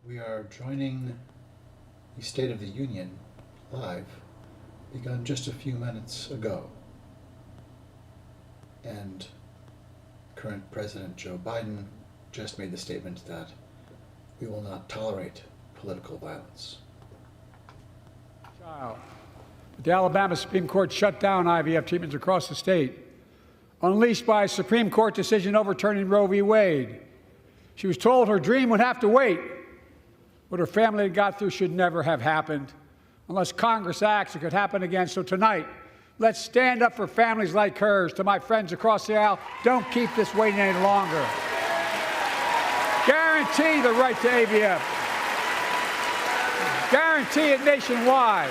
We are joining the State of the Union live, begun just a few minutes ago. And current President Joe Biden just made the statement that we will not tolerate political violence. The Alabama Supreme Court shut down IVF treatments across the state, unleashed by a Supreme Court decision overturning Roe v. Wade. She was told her dream would have to wait. What her family had got through should never have happened. Unless Congress acts, it could happen again. So tonight, let's stand up for families like hers. To my friends across the aisle, don't keep this waiting any longer. Guarantee the right to IVF. Guarantee it nationwide.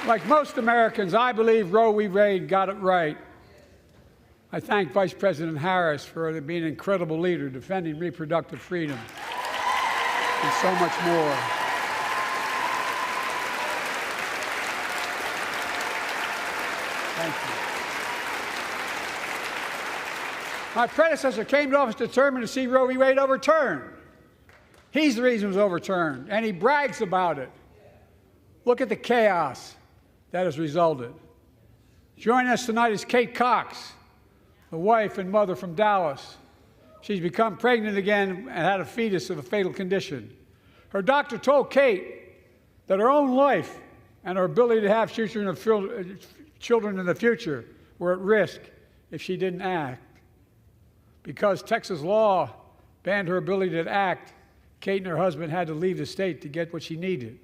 Like most Americans, I believe Roe v. Wade got it right. I thank Vice President Harris for being an incredible leader, defending reproductive freedom, and so much more. Thank you. My predecessor came to office determined to see Roe v. Wade overturned. He's the reason it was overturned, and he brags about it. Look at the chaos that has resulted. Joining us tonight is Kate Cox, the wife and mother from Dallas. She's become pregnant again and had a fetus of a fatal condition. Her doctor told Kate that her own life and her ability to have children in the future were at risk if she didn't act. Because Texas law banned her ability to act, Kate and her husband had to leave the state to get what she needed.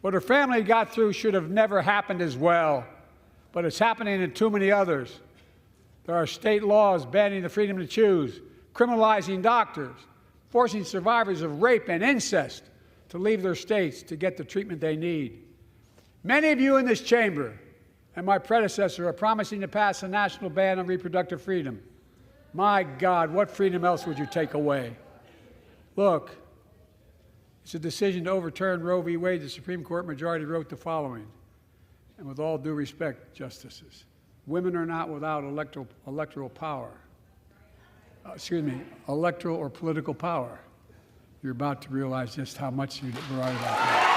What her family got through should have never happened as well, but it's happening in too many others. There are state laws banning the freedom to choose, criminalizing doctors, forcing survivors of rape and incest to leave their states to get the treatment they need. Many of you in this chamber and my predecessor are promising to pass a national ban on reproductive freedom. My God, what freedom else would you take away? Look, it's a decision to overturn Roe v. Wade. The Supreme Court majority wrote the following, and with all due respect, justices, women are not without electoral power. Electoral or political power. You're about to realize just how much you're right about that.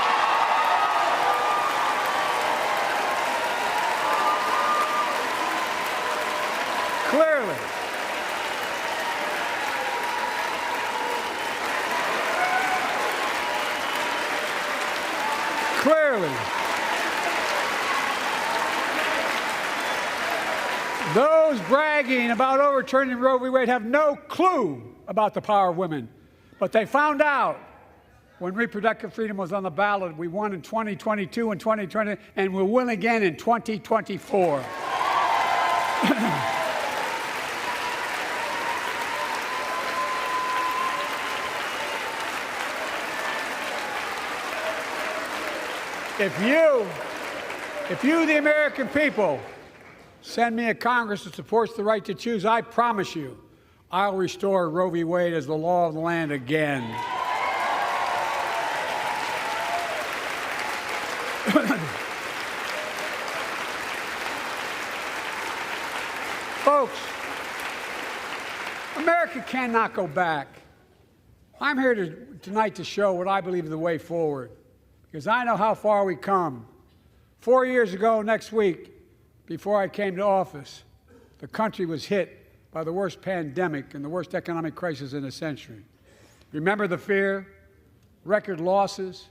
Clearly, those bragging about overturning Roe v. Wade have no clue about the power of women. But they found out when reproductive freedom was on the ballot. We won in 2022 and 2020, and we'll win again in 2024. If you, the American people, send me a Congress that supports the right to choose, I promise you, I'll restore Roe v. Wade as the law of the land again. Folks, America cannot go back. I'm here tonight to show what I believe is the way forward, because I know how far we come. 4 years ago next week, before I came to office, the country was hit by the worst pandemic and the worst economic crisis in a century. Remember the fear, record losses?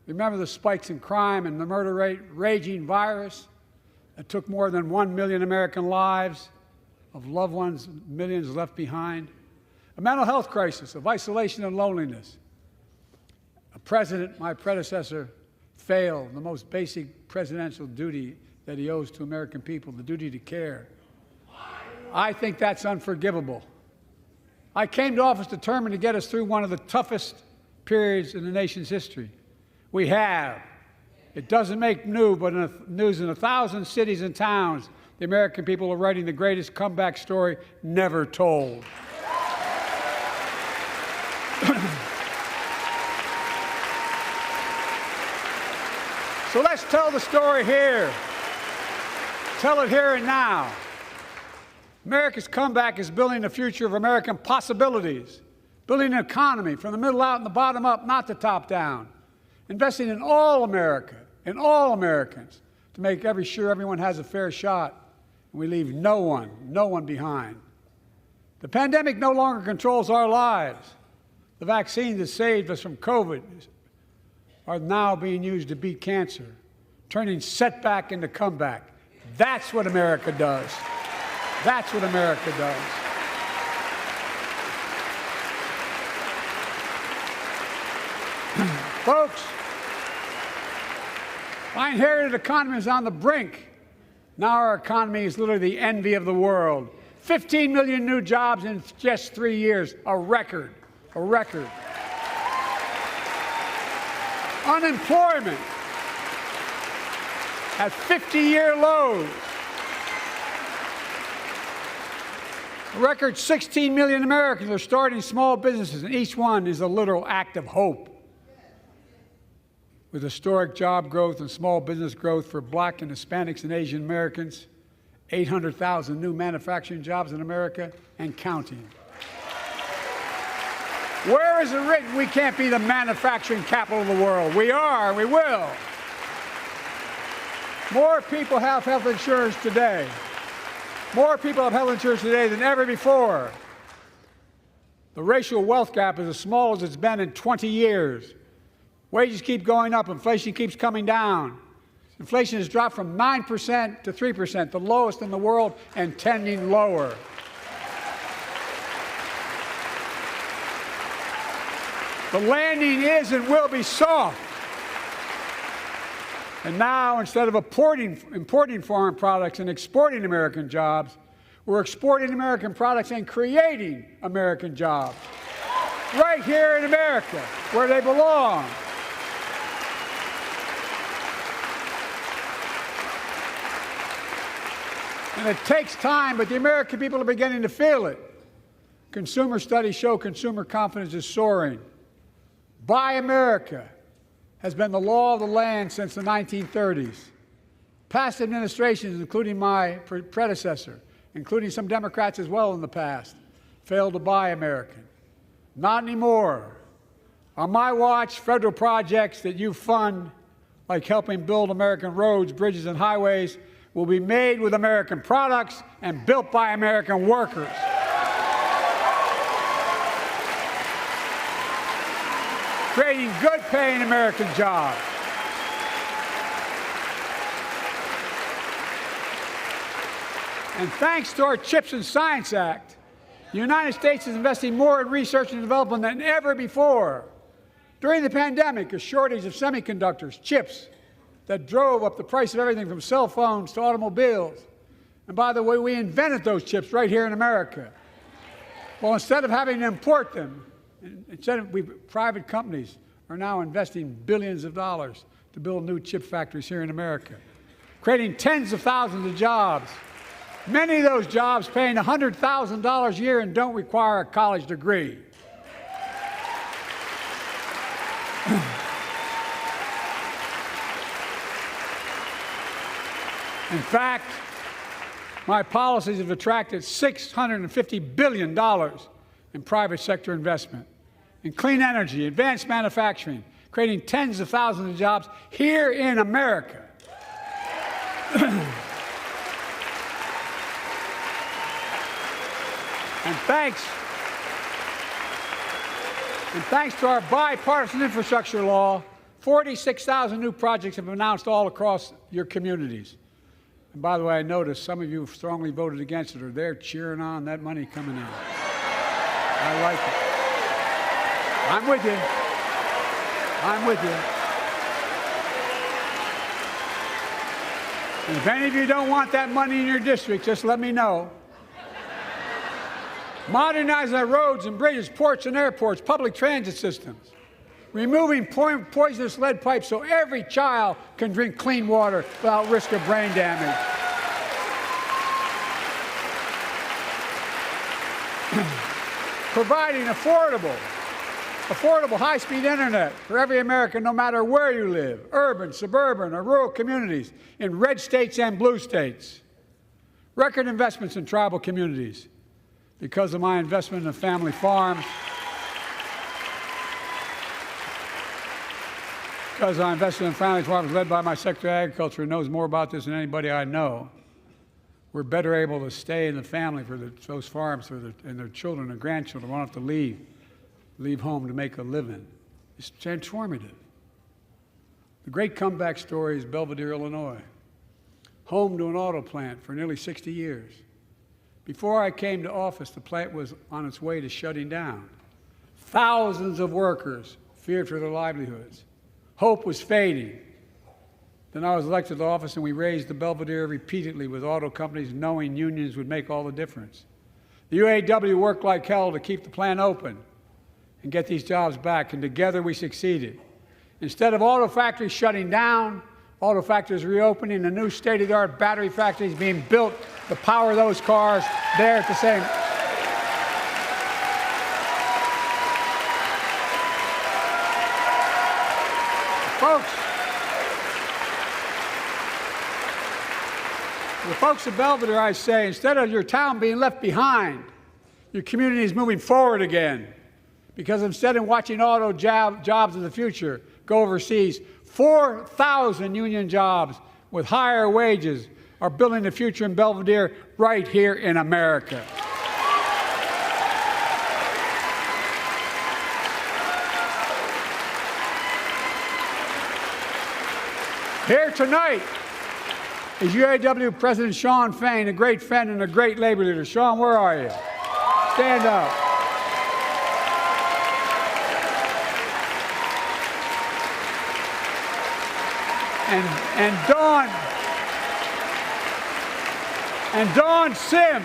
Remember the spikes in crime and the murder rate, raging virus that took more than 1 million American lives, of loved ones, millions left behind? A mental health crisis of isolation and loneliness. A president, my predecessor, failed the most basic presidential duty that he owes to American people, the duty to care. I think that's unforgivable. I came to office determined to get us through one of the toughest periods in the nation's history. We have. It doesn't make news, but in 1,000 cities and towns, the American people are writing the greatest comeback story never told. So let's tell the story here. Tell it here and now. America's comeback is building the future of American possibilities, building an economy from the middle out and the bottom up, not the top down, investing in all America, in all Americans, to make sure everyone has a fair shot, and we leave no one behind. The pandemic no longer controls our lives. The vaccines that saved us from COVID are now being used to beat cancer, turning setback into comeback. That's what America does. That's what America does. Folks, my inherited economy is on the brink. Now our economy is literally the envy of the world. 15 million new jobs in just 3 years, a record, a record. Unemployment at 50-year lows. A record 16 million Americans are starting small businesses, and each one is a literal act of hope. With historic job growth and small business growth for Black and Hispanics and Asian Americans, 800,000 new manufacturing jobs in America and counting. Where is it written we can't be the manufacturing capital of the world? We are, we will. More people have health insurance today. More people have health insurance today than ever before. The racial wealth gap is as small as it's been in 20 years. Wages keep going up, inflation keeps coming down. Inflation has dropped from 9% to 3%, the lowest in the world and tending lower. The landing is and will be soft. And now, instead of importing foreign products and exporting American jobs, we're exporting American products and creating American jobs. Right here in America, where they belong. And it takes time, but the American people are beginning to feel it. Consumer studies show consumer confidence is soaring. Buy America has been the law of the land since the 1930s. Past administrations, including my predecessor, including some Democrats as well in the past, failed to buy American. Not anymore. On my watch, federal projects that you fund, like helping build American roads, bridges, and highways, will be made with American products and built by American workers. Creating good-paying American jobs. And thanks to our CHIPS and Science Act, the United States is investing more in research and development than ever before. During the pandemic, a shortage of semiconductors, chips, that drove up the price of everything from cell phones to automobiles. And by the way, we invented those chips right here in America. Well, instead of having to import them, private companies are now investing billions of dollars to build new chip factories here in America, creating tens of thousands of jobs. Many of those jobs paying $100,000 a year and don't require a college degree. In fact, my policies have attracted $650 billion in private sector investment in clean energy, advanced manufacturing, creating tens of thousands of jobs here in America. And thanks to our bipartisan infrastructure law, 46,000 new projects have been announced all across your communities. And by the way, I noticed some of you strongly voted against it, or they're cheering on that money coming in. I like it. I'm with you. I'm with you. And if any of you don't want that money in your district, just let me know. Modernizing our roads and bridges, ports and airports, public transit systems. Removing poisonous lead pipes so every child can drink clean water without risk of brain damage. Providing affordable, affordable high-speed internet for every American, no matter where you live, urban, suburban, or rural communities, in red states and blue states. Record investments in tribal communities. Because of my investment in family farms, because I invested in family farms led by my Secretary of Agriculture, who knows more about this than anybody I know, we're better able to stay in the family for those farms and their children and grandchildren won't have to leave home to make a living. It's transformative. The great comeback story is Belvidere, Illinois, home to an auto plant for nearly 60 years. Before I came to office, the plant was on its way to shutting down. Thousands of workers feared for their livelihoods. Hope was fading. Then I was elected to office, and we raised the Belvedere repeatedly with auto companies, knowing unions would make all the difference. The UAW worked like hell to keep the plant open and get these jobs back, and together we succeeded. Instead of auto factories shutting down, auto factories reopening, a new state-of-the-art battery factories being built to power those cars there at the same. The folks of Belvedere, I say, instead of your town being left behind, your community is moving forward again. Because instead of watching auto jobs in the future go overseas, 4,000 union jobs with higher wages are building the future in Belvedere right here in America. Here tonight is UAW President Shawn Fain, a great friend and a great labor leader. Shawn, where are you? Stand up. And Dawn Sims,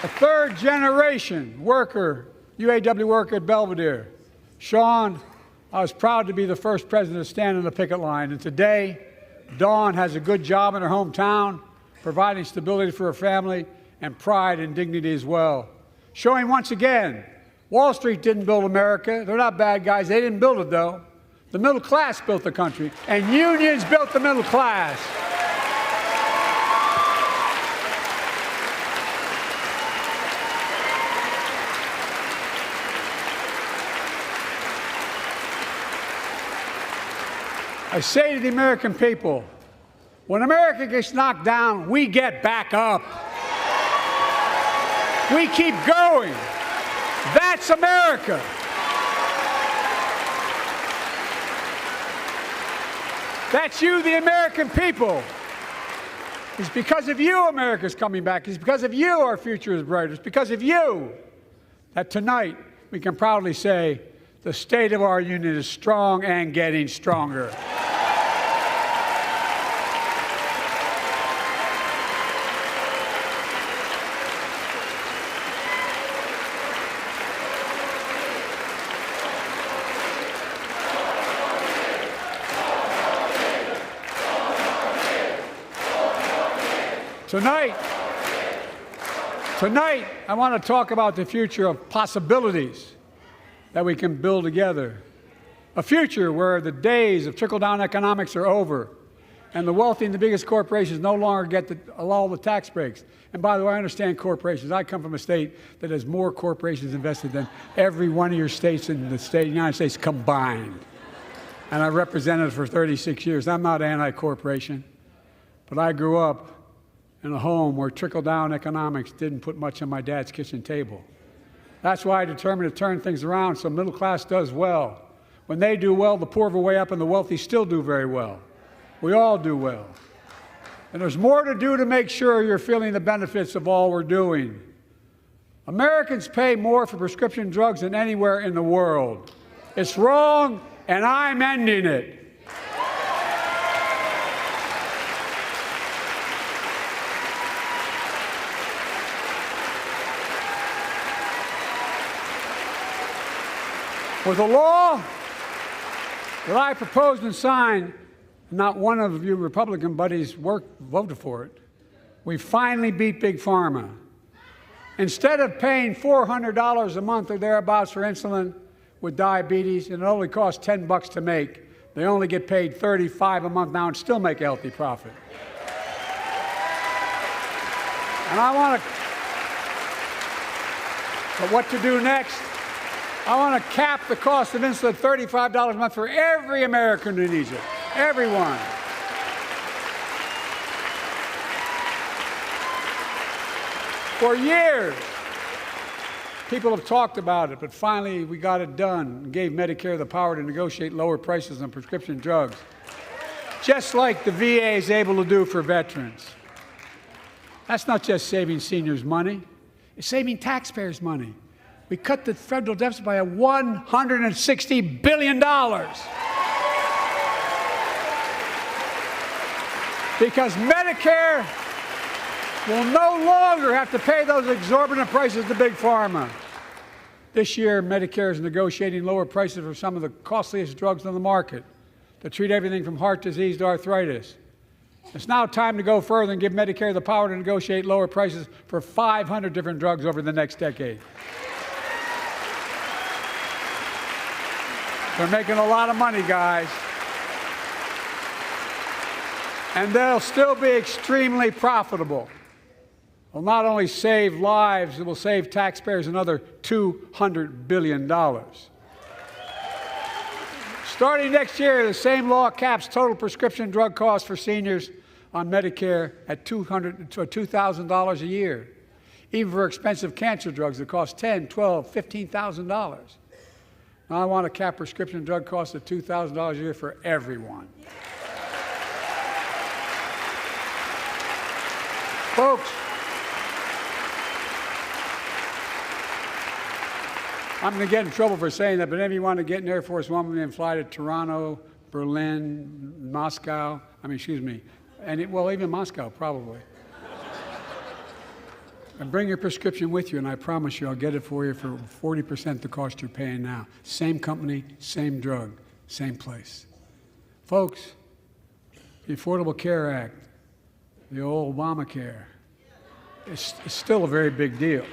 a third-generation worker, UAW worker at Belvedere. Shawn, I was proud to be the first president to stand on the picket line, and today, Dawn has a good job in her hometown, providing stability for her family and pride and dignity as well. Showing once again, Wall Street didn't build America. They're not bad guys. They didn't build it, though. The middle class built the country, and unions built the middle class. I say to the American people, when America gets knocked down, we get back up. We keep going. That's America. That's you, the American people. It's because of you America's coming back. It's because of you our future is brighter. It's because of you that tonight we can proudly say the state of our union is strong and getting stronger. Tonight, I want to talk about the future of possibilities that we can build together. A future where the days of trickle-down economics are over, and the wealthy and the biggest corporations no longer get all the tax breaks. And by the way, I understand corporations. I come from a state that has more corporations invested than every one of your states in the United States combined. And I represented it for 36 years. I'm not anti-corporation, but I grew up in a home where trickle-down economics didn't put much on my dad's kitchen table. That's why I determined to turn things around so middle class does well. When they do well, the poor go way up and the wealthy still do very well. We all do well. And there's more to do to make sure you're feeling the benefits of all we're doing. Americans pay more for prescription drugs than anywhere in the world. It's wrong, and I'm ending it. With a law that I proposed and signed, not one of you Republican buddies voted for it, we finally beat Big Pharma. Instead of paying $400 a month or thereabouts for insulin, with diabetes, and it only costs $10 to make. They only get paid $35 a month now and still make a healthy profit. And but what to do next? I want to cap the cost of insulin at $35 a month for every American who needs it. Everyone. For years, people have talked about it, but finally we got it done and gave Medicare the power to negotiate lower prices on prescription drugs, just like the VA is able to do for veterans. That's not just saving seniors money, it's saving taxpayers money. We cut the federal deficit by $160 billion. Because Medicare will no longer have to pay those exorbitant prices to Big Pharma. This year, Medicare is negotiating lower prices for some of the costliest drugs on the market that treat everything from heart disease to arthritis. It's now time to go further and give Medicare the power to negotiate lower prices for 500 different drugs over the next decade. They're making a lot of money, guys. And they'll still be extremely profitable. Will not only save lives, it will save taxpayers another $200 billion. Starting next year, the same law caps total prescription drug costs for seniors on Medicare at $2,000 a year, even for expensive cancer drugs that cost $10,000, $12,000, $15,000. Now I want to cap prescription drug costs at $2,000 a year for everyone. Folks, I'm going to get in trouble for saying that, but if you want to get an Air Force One and fly to Toronto, Berlin, Moscow, well, even Moscow, probably. And bring your prescription with you, and I promise you I'll get it for you for 40% the cost you're paying now. Same company, same drug, same place. Folks, the Affordable Care Act, the old Obamacare, is still a very big deal.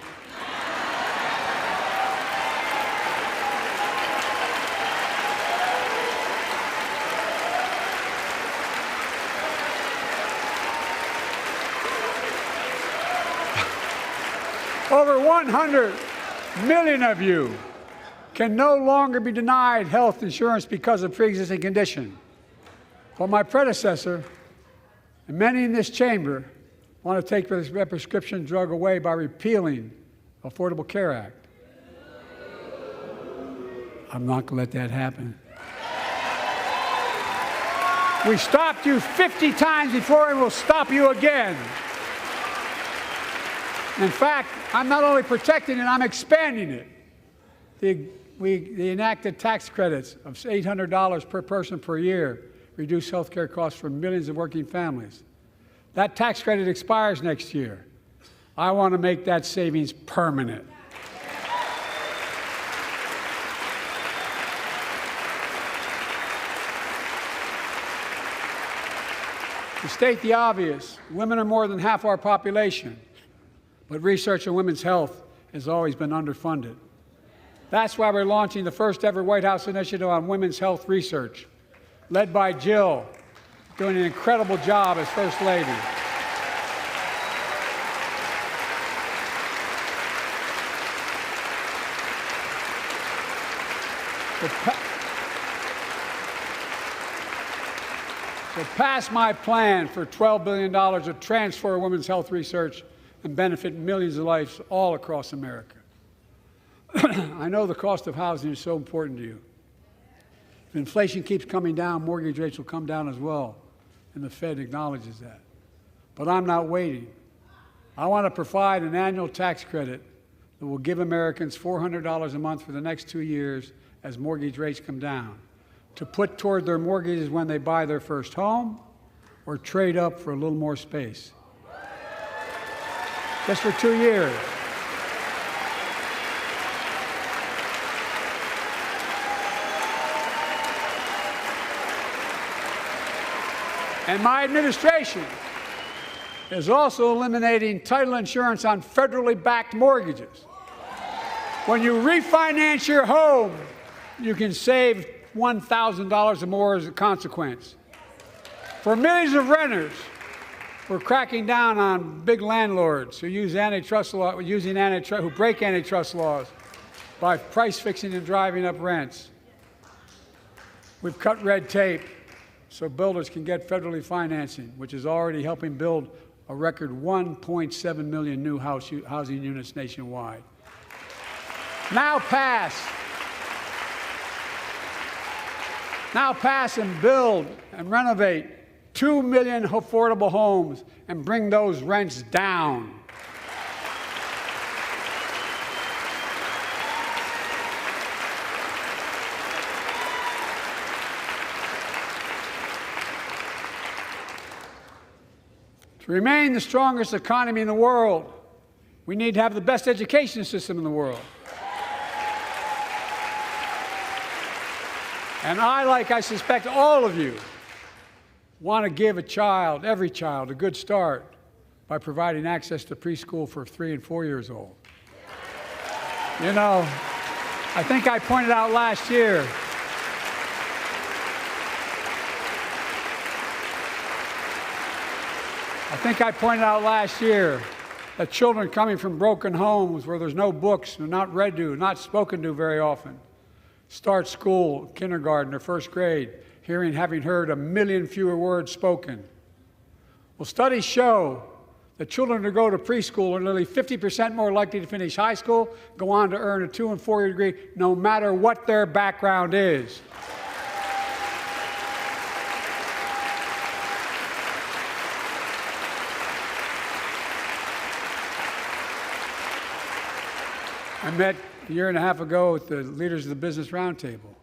Over 100 million of you can no longer be denied health insurance because of pre-existing condition. But my predecessor, and many in this chamber, want to take this prescription drug away by repealing the Affordable Care Act. I'm not going to let that happen. We stopped you 50 times before, and we'll stop you again. In fact, I'm not only protecting it, I'm expanding it. The enacted tax credits of $800 per person per year reduce health care costs for millions of working families. That tax credit expires next year. I want to make that savings permanent. To state the obvious, women are more than half our population. But research on women's health has always been underfunded. That's why we're launching the first ever White House initiative on women's health research, led by Jill, doing an incredible job as First Lady. So pass my plan for $12 billion to transfer women's health research and benefit millions of lives all across America. I know the cost of housing is so important to you. If inflation keeps coming down, mortgage rates will come down as well, and the Fed acknowledges that. But I'm not waiting. I want to provide an annual tax credit that will give Americans $400 a month for the next 2 years as mortgage rates come down, to put toward their mortgages when they buy their first home or trade up for a little more space. Just for 2 years. And my administration is also eliminating title insurance on federally backed mortgages. When you refinance your home, you can save $1,000 or more as a consequence. For millions of renters, we're cracking down on big landlords who use antitrust law, who break antitrust laws by price fixing and driving up rents. We've cut red tape so builders can get federally financing, which is already helping build a record 1.7 million new housing units nationwide. Now pass and build and renovate 2 million affordable homes and bring those rents down. To remain the strongest economy in the world, we need to have the best education system in the world. And I, like I suspect all of you, want to give a child, every child, a good start by providing access to preschool for 3 and 4 years old. You know, I think I pointed out last year that children coming from broken homes where there's no books, they're not read to, not spoken to very often, start school, kindergarten, or first grade, having heard 1 million fewer words spoken. Well, studies show that children who go to preschool are nearly 50% more likely to finish high school, go on to earn a 2- and 4-year degree, no matter what their background is. I met a year and a half ago with the leaders of the Business Roundtable.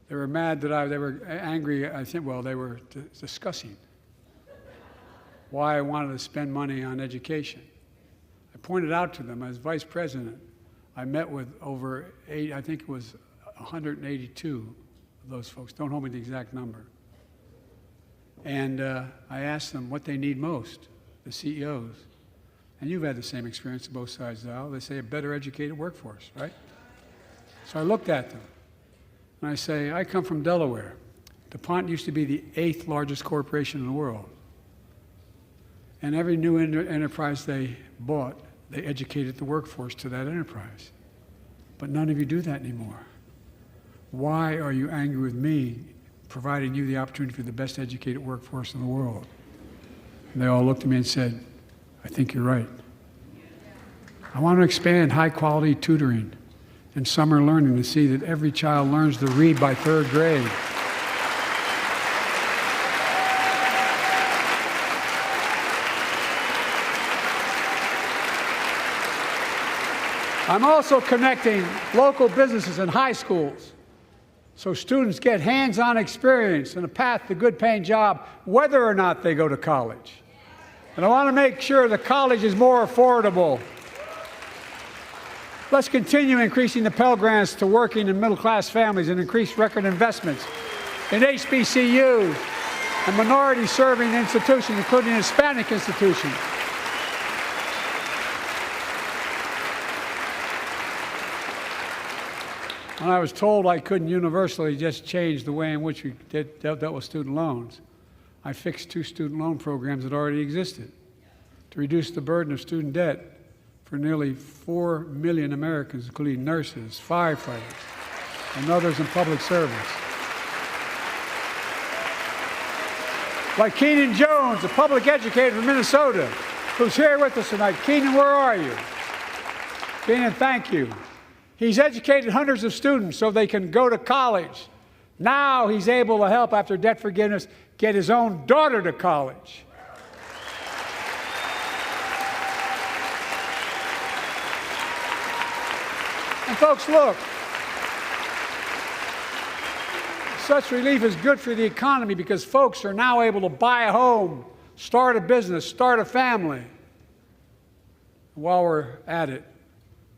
They were mad that they were angry, I think, well, they were discussing why I wanted to spend money on education. I pointed out to them, as vice president, I met with over 182 of those folks. Don't hold me to the exact number. And I asked them what they need most, the CEOs. And you've had the same experience on both sides of the aisle. They say a better educated workforce, right? So I looked at them, and I say, I come from Delaware. DuPont used to be the 8th largest corporation in the world. And every new enterprise they bought, they educated the workforce to that enterprise. But none of you do that anymore. Why are you angry with me providing you the opportunity for the best educated workforce in the world? And they all looked at me and said, I think you're right. I want to expand high-quality tutoring and summer learning to see that every child learns to read by 3rd grade. I'm also connecting local businesses and high schools so students get hands-on experience and a path to good-paying job whether or not they go to college. And I want to make sure the college is more affordable. Let's continue increasing the Pell Grants to working and middle-class families and increase record investments in HBCUs and minority-serving institutions, including Hispanic institutions. When I was told I couldn't universally just change the way in which we dealt with student loans, I fixed 2 student loan programs that already existed to reduce the burden of student debt for nearly 4 million Americans, including nurses, firefighters, and others in public service. Like Keenan Jones, a public educator from Minnesota, who's here with us tonight. Keenan, where are you? Keenan, thank you. He's educated hundreds of students so they can go to college. Now he's able to help, after debt forgiveness, get his own daughter to college. And folks, look, such relief is good for the economy because folks are now able to buy a home, start a business, start a family. While we're at it,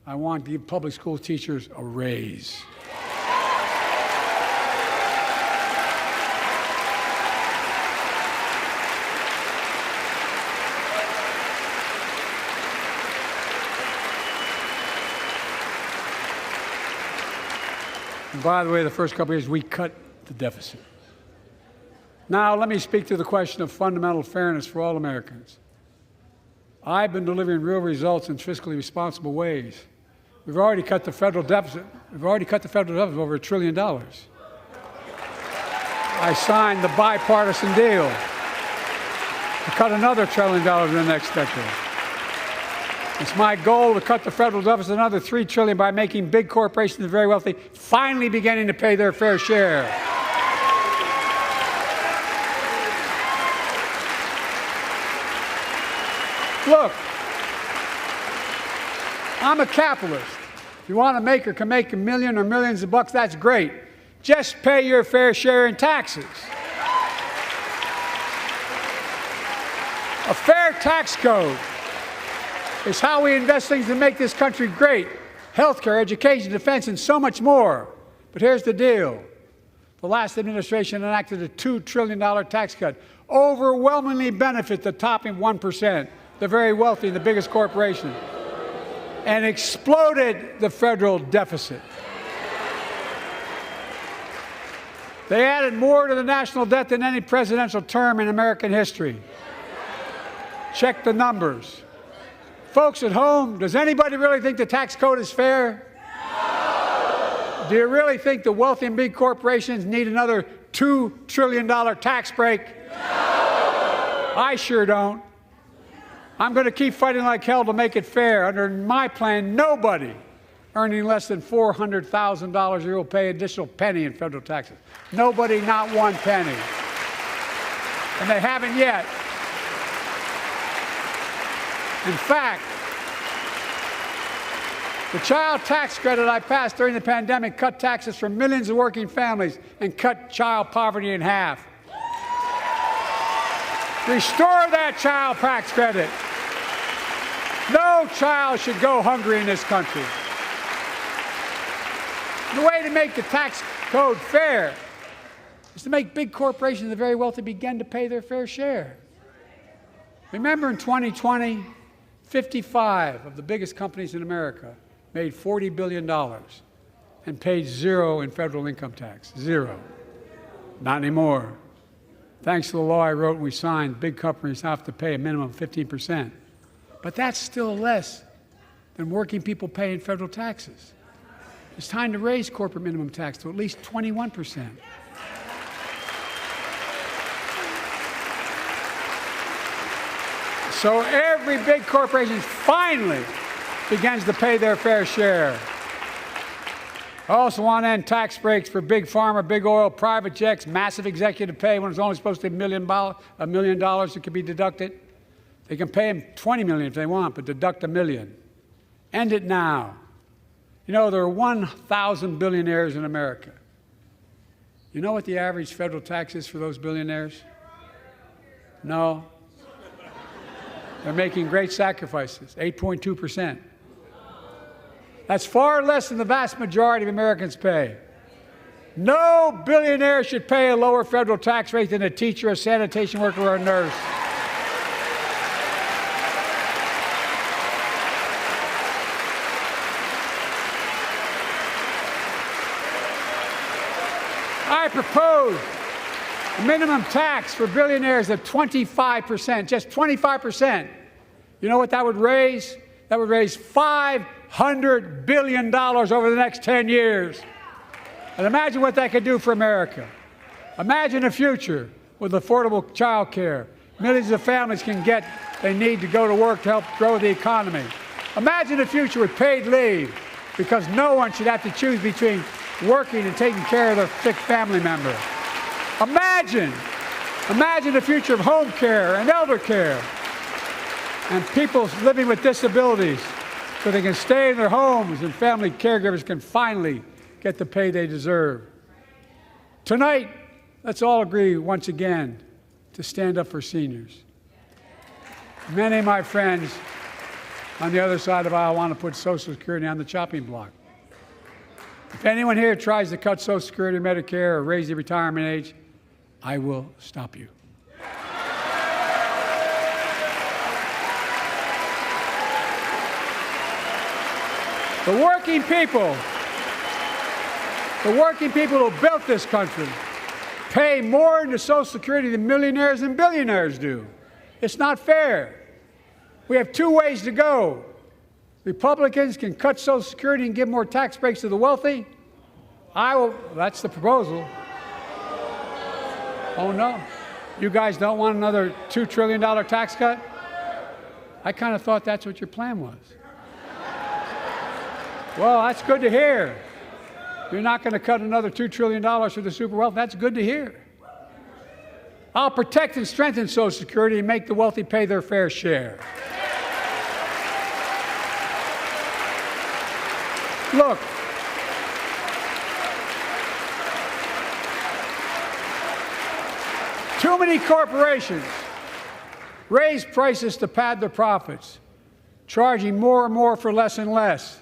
I want to give public school teachers a raise. And by the way, the first couple of years, we cut the deficit. Now, let me speak to the question of fundamental fairness for all Americans. I've been delivering real results in fiscally responsible ways. We've already cut the federal deficit. Over $1 trillion. I signed the bipartisan deal to cut another $1 trillion in the next decade. It's my goal to cut the federal deficit another $3 trillion by making big corporations and very wealthy finally beginning to pay their fair share. Look, I'm a capitalist. If you want to make or can make $1 million or millions of bucks, that's great. Just pay your fair share in taxes. A fair tax code is how we invest things to make this country great. Healthcare, education, defense, and so much more. But here's the deal. The last administration enacted a $2 trillion tax cut, overwhelmingly benefit the top 1%, the very wealthy and the biggest corporations, and exploded the federal deficit. They added more to the national debt than any presidential term in American history. Check the numbers. Folks at home, does anybody really think the tax code is fair? No. Do you really think the wealthy and big corporations need another $2 trillion tax break? No. I sure don't. I'm going to keep fighting like hell to make it fair. Under my plan, nobody earning less than $400,000 a year will pay an additional penny in federal taxes. Nobody, not one penny. And they haven't yet. In fact, the child tax credit I passed during the pandemic cut taxes for millions of working families and cut child poverty in half. Restore that child tax credit. No child should go hungry in this country. The way to make the tax code fair is to make big corporations and the very wealthy begin to pay their fair share. Remember in 2020, 55 of the biggest companies in America made $40 billion and paid zero in federal income tax. Zero. Not anymore. Thanks to the law I wrote and we signed, big companies have to pay a minimum of 15%. But that's still less than working people pay in federal taxes. It's time to raise corporate minimum tax to at least 21%. So every big corporation finally begins to pay their fair share. I also want to end tax breaks for big pharma, big oil, private jets, massive executive pay when it's only supposed to be $1 million that can be deducted. They can pay them $20 million if they want, but deduct $1 million. End it now. You know, there are 1,000 billionaires in America. You know what the average federal tax is for those billionaires? No. They're making great sacrifices, 8.2%. That's far less than the vast majority of Americans pay. No billionaire should pay a lower federal tax rate than a teacher, a sanitation worker, or a nurse. I propose a minimum tax for billionaires of 25%, just 25%. You know what that would raise? That would raise $500 billion over the next 10 years. And imagine what that could do for America. Imagine a future with affordable child care. Millions of families can get they need to go to work to help grow the economy. Imagine a future with paid leave, because no one should have to choose between working and taking care of their sick family member. Imagine the future of home care and elder care and people living with disabilities so they can stay in their homes and family caregivers can finally get the pay they deserve. Tonight, let's all agree once again to stand up for seniors. Many of my friends on the other side of the aisle want to put Social Security on the chopping block. If anyone here tries to cut Social Security or Medicare or raise the retirement age, I will stop you. The working people The working people who built this country pay more into Social Security than millionaires and billionaires do. It's not fair. We have two ways to go. Republicans can cut Social Security and give more tax breaks to the wealthy. That's the proposal. Oh no, you guys don't want another $2 trillion tax cut? I kind of thought that's what your plan was. Well, that's good to hear. You're not going to cut another $2 trillion for the super wealthy. That's good to hear. I'll protect and strengthen Social Security and make the wealthy pay their fair share. Look, too many corporations raise prices to pad their profits, charging more and more for less and less.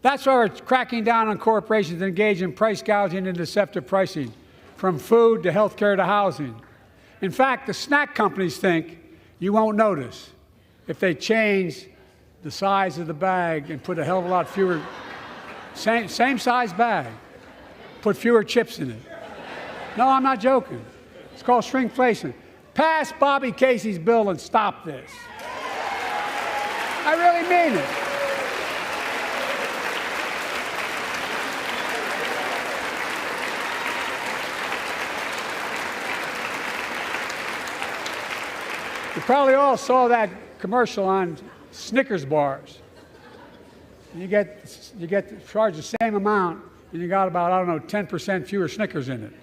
That's why we're cracking down on corporations that engage in price gouging and deceptive pricing, from food to health care to housing. In fact, the snack companies think you won't notice if they change the size of the bag and put a hell of a lot fewer, same size bag, put fewer chips in it. No, I'm not joking. It's called shrinkflation. Pass Bobby Casey's bill and stop this. I really mean it. You probably all saw that commercial on Snickers bars. You get charged the same amount, and you got about, 10% fewer Snickers in it.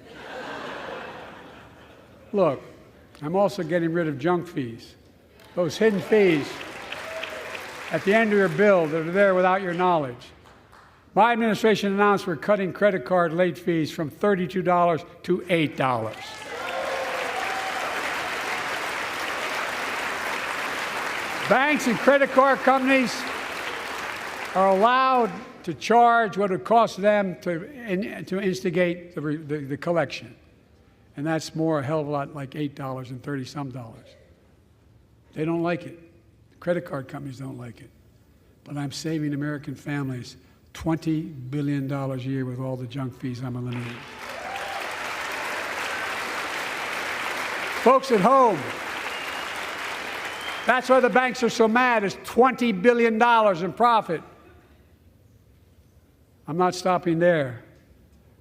Look, I'm also getting rid of junk fees. Those hidden fees at the end of your bill that are there without your knowledge. My administration announced we're cutting credit card late fees from $32 to $8. Banks and credit card companies are allowed to charge what it costs them to instigate the collection. And that's more, a hell of a lot, like $8 and 30-some dollars. They don't like it. The credit card companies don't like it. But I'm saving American families $20 billion a year with all the junk fees I'm eliminating. Folks at home, that's why the banks are so mad. It's $20 billion in profit. I'm not stopping there.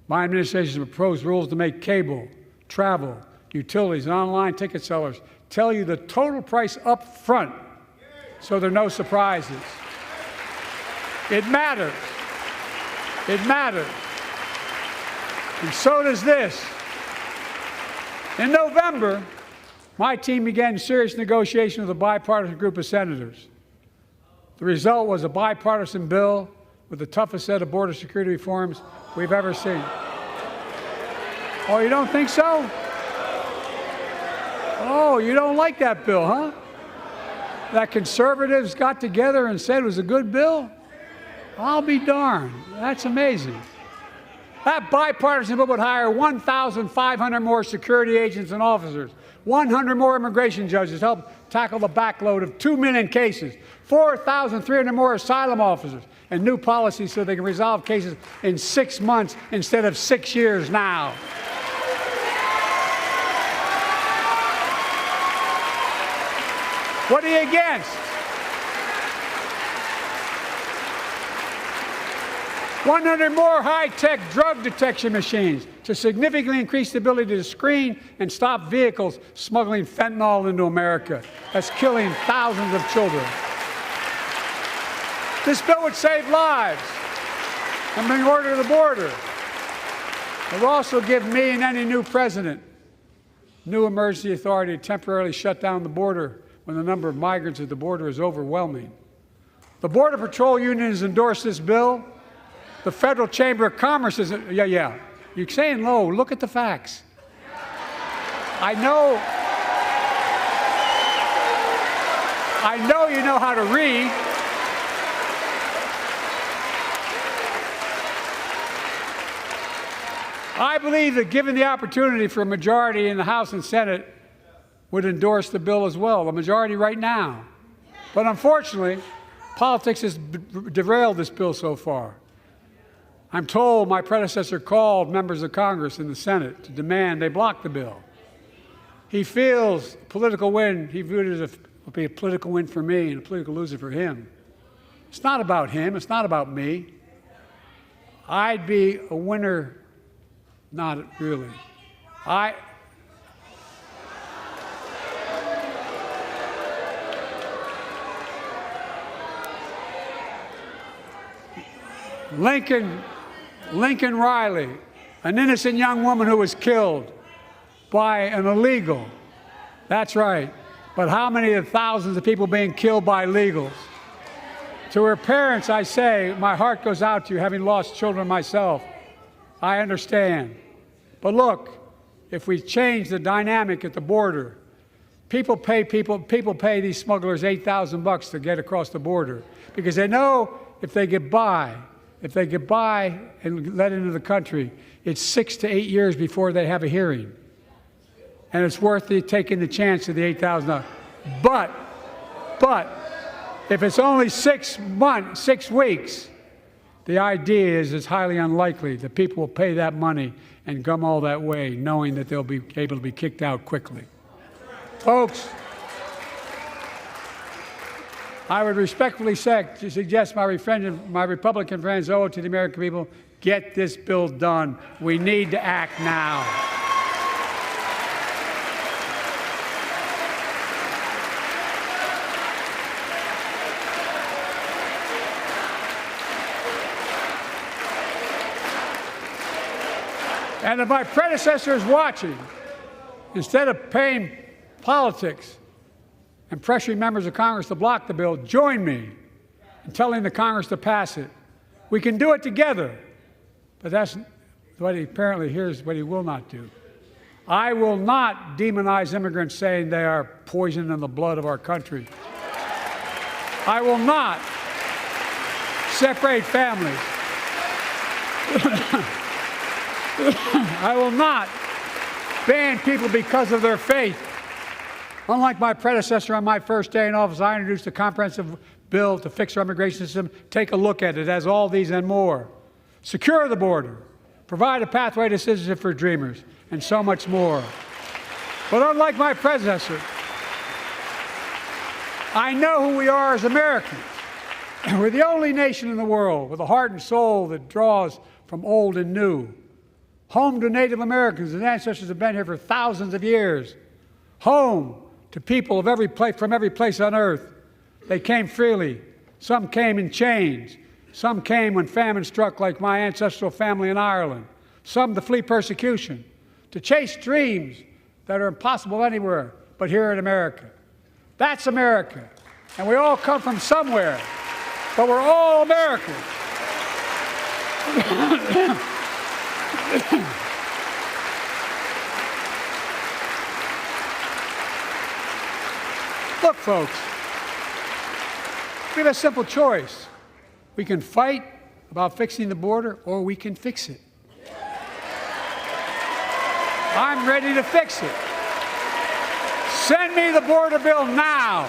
My administration has proposed rules to make cable, travel, utilities, and online ticket sellers tell you the total price up front so there are no surprises. It matters. It matters. And so does this. In November, my team began serious negotiation with a bipartisan group of senators. The result was a bipartisan bill with the toughest set of border security reforms we've ever seen. Oh, you don't think so? Oh, you don't like that bill, huh? That conservatives got together and said it was a good bill? I'll be darned. That's amazing. That bipartisan bill would hire 1,500 more security agents and officers, 100 more immigration judges to help tackle the backload of 2 million cases, 4,300 more asylum officers, and new policies so they can resolve cases in 6 months instead of 6 years now. What are you against? 100 more high-tech drug detection machines to significantly increase the ability to screen and stop vehicles smuggling fentanyl into America. That's killing thousands of children. This bill would save lives and bring order to the border. It will also give me and any new president new emergency authority to temporarily shut down the border when the number of migrants at the border is overwhelming. The Border Patrol Union has endorsed this bill. The Federal Chamber of Commerce is, yeah. You're saying low. Look at the facts. I know you know how to read. I believe that given the opportunity for a majority in the House and Senate would endorse the bill as well, a majority right now. But unfortunately, politics has derailed this bill so far. I'm told my predecessor called members of Congress and the Senate to demand they block the bill. He feels political win, he viewed it as would be a political win for me and a political loser for him. It's not about him, it's not about me. I'd be a winner, not really. Lincoln Riley, an innocent young woman who was killed by an illegal. That's right. But how many of the thousands of people being killed by illegals? To her parents, I say, my heart goes out to you, having lost children myself. I understand. But look, if we change the dynamic at the border, people pay these smugglers $8,000 to get across the border because they know if they get by and let into the country, it's 6 to 8 years before they have a hearing. And it's worth taking the chance of the $8,000. But if it's only 6 weeks, the idea is it's highly unlikely that people will pay that money and come all that way knowing that they'll be able to be kicked out quickly. Folks, I would respectfully suggest my Republican friends owe it to the American people, get this bill done. We need to act now. And if my predecessor is watching, instead of paying politics and pressuring members of Congress to block the bill, join me in telling the Congress to pass it. We can do it together. But that's what here's what he will not do. I will not demonize immigrants saying they are poison in the blood of our country. I will not separate families. I will not ban people because of their faith. Unlike my predecessor on my first day in office, I introduced a comprehensive bill to fix our immigration system. Take a look at it. It has all these and more. Secure the border. Provide a pathway to citizenship for dreamers, and so much more. But unlike my predecessor, I know who we are as Americans. We're the only nation in the world with a heart and soul that draws from old and new. Home to Native Americans whose ancestors have been here for thousands of years. Home to people of from every place on earth. They came freely. Some came in chains. Some came when famine struck, like my ancestral family in Ireland. Some to flee persecution, to chase dreams that are impossible anywhere but here in America. That's America. And we all come from somewhere, but we're all Americans. Look, folks, we have a simple choice. We can fight about fixing the border, or we can fix it. I'm ready to fix it. Send me the border bill now.